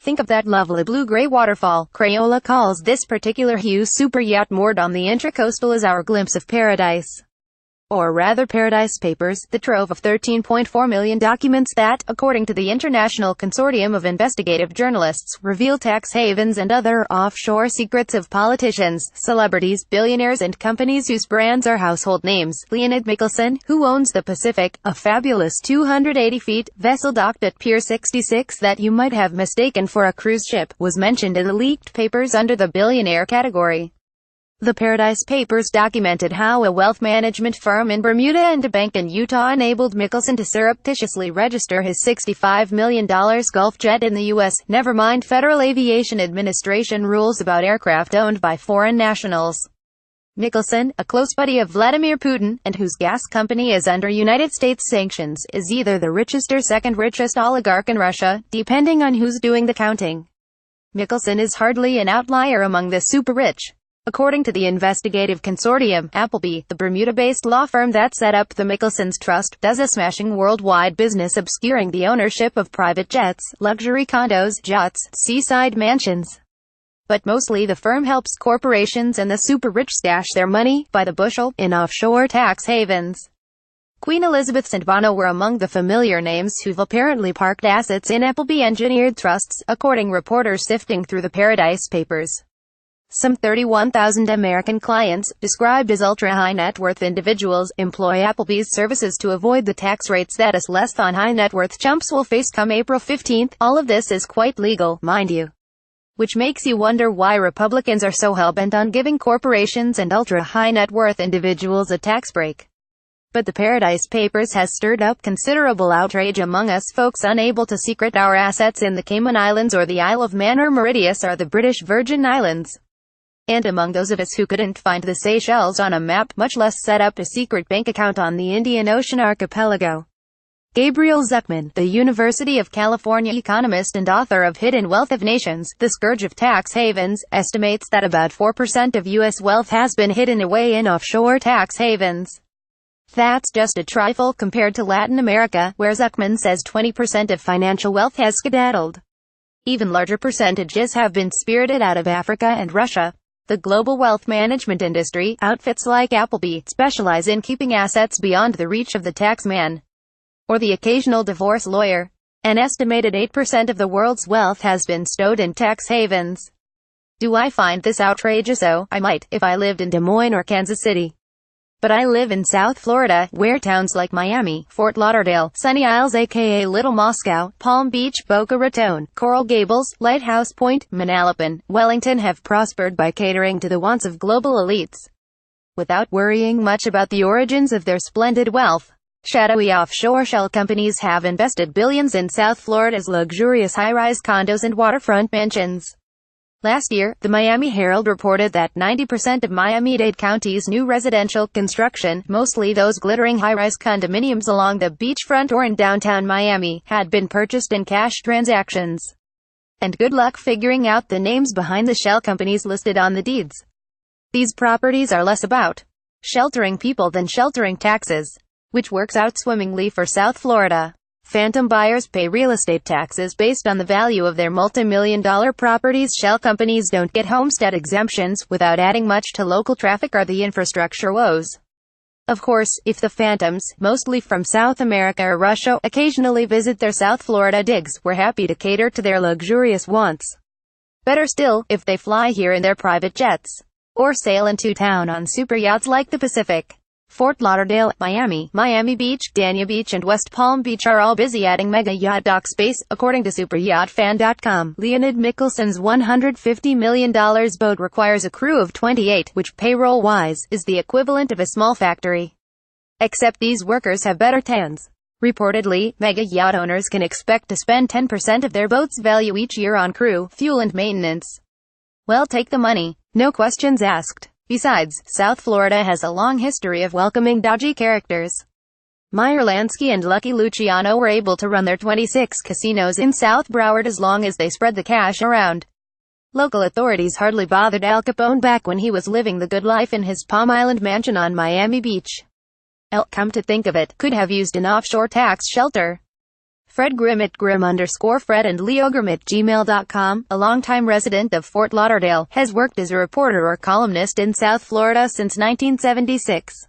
Think of that lovely blue-gray waterfall. Crayola calls this particular hue super yacht moored on the Intracoastal as our glimpse of paradise. Or rather Paradise Papers, the trove of 13.4 million documents that, according to the International Consortium of Investigative Journalists, reveal tax havens and other offshore secrets of politicians, celebrities, billionaires and companies whose brands are household names. Leonid Mikhelson, who owns the Pacific, a fabulous 280 feet vessel docked at Pier 66 that you might have mistaken for a cruise ship, was mentioned in the leaked papers under the billionaire category. The Paradise Papers documented how a wealth management firm in Bermuda and a bank in Utah enabled Mikhelson to surreptitiously register his $65 million Gulf jet in the U.S., never mind Federal Aviation Administration rules about aircraft owned by foreign nationals. Mikhelson, a close buddy of Vladimir Putin, and whose gas company is under United States sanctions, is either the richest or second richest oligarch in Russia, depending on who's doing the counting. Mikhelson is hardly an outlier among the super-rich. According to the Investigative Consortium, Appleby, the Bermuda-based law firm that set up the Michelson's Trust, does a smashing worldwide business obscuring the ownership of private jets, luxury condos, yachts, seaside mansions. But mostly the firm helps corporations and the super-rich stash their money, by the bushel, in offshore tax havens. Queen Elizabeth and Bono were among the familiar names who've apparently parked assets in Appleby-engineered trusts, according reporters sifting through the Paradise Papers. Some 31,000 American clients, described as ultra-high net worth individuals, employ Appleby's services to avoid the tax rates that us less than high net worth chumps will face come April 15th. All of this is quite legal, mind you. Which makes you wonder why Republicans are so hell-bent on giving corporations and ultra-high net worth individuals a tax break. But the Paradise Papers has stirred up considerable outrage among us folks unable to secret our assets in the Cayman Islands or the Isle of Man or Mauritius or the British Virgin Islands. And among those of us who couldn't find the Seychelles on a map, much less set up a secret bank account on the Indian Ocean archipelago. Gabriel Zuckman, the University of California economist and author of Hidden Wealth of Nations, The Scourge of Tax Havens, estimates that about 4% of U.S. wealth has been hidden away in offshore tax havens. That's just a trifle compared to Latin America, where Zuckman says 20% of financial wealth has skedaddled. Even larger percentages have been spirited out of Africa and Russia. The global wealth management industry, outfits like Appleby, specialize in keeping assets beyond the reach of the tax man or the occasional divorce lawyer. An estimated 8% of the world's wealth has been stowed in tax havens. Do I find this outrageous? Oh, I might, if I lived in Des Moines or Kansas City. But I live in South Florida, where towns like Miami, Fort Lauderdale, Sunny Isles aka Little Moscow, Palm Beach, Boca Raton, Coral Gables, Lighthouse Point, Manalapan, Wellington have prospered by catering to the wants of global elites, without worrying much about the origins of their splendid wealth. Shadowy offshore shell companies have invested billions in South Florida's luxurious high-rise condos and waterfront mansions. Last year, the Miami Herald reported that 90% of Miami-Dade County's new residential construction, mostly those glittering high-rise condominiums along the beachfront or in downtown Miami, had been purchased in cash transactions. And good luck figuring out the names behind the shell companies listed on the deeds. These properties are less about sheltering people than sheltering taxes, which works out swimmingly for South Florida. Phantom buyers pay real estate taxes based on the value of their multi-million-dollar properties. Shell companies don't get homestead exemptions, without adding much to local traffic or the infrastructure woes. Of course, if the phantoms, mostly from South America or Russia, occasionally visit their South Florida digs, we're happy to cater to their luxurious wants. Better still, if they fly here in their private jets, or sail into town on super yachts like the Pacific. Fort Lauderdale, Miami, Miami Beach, Dania Beach and West Palm Beach are all busy adding mega yacht dock space, according to superyachtfan.com. Leonid Michelson's $150 million boat requires a crew of 28, which payroll-wise, is the equivalent of a small factory. Except these workers have better tans. Reportedly, mega yacht owners can expect to spend 10% of their boat's value each year on crew, fuel and maintenance. Well, take the money. No questions asked. Besides, South Florida has a long history of welcoming dodgy characters. Meyer Lansky and Lucky Luciano were able to run their 26 casinos in South Broward as long as they spread the cash around. Local authorities hardly bothered Al Capone back when he was living the good life in his Palm Island mansion on Miami Beach. Come to think of it, could have used an offshore tax shelter. Fred Grimm at grimm_Fred and Leo Grimm at gmail.com, a longtime resident of Fort Lauderdale, has worked as a reporter or columnist in South Florida since 1976.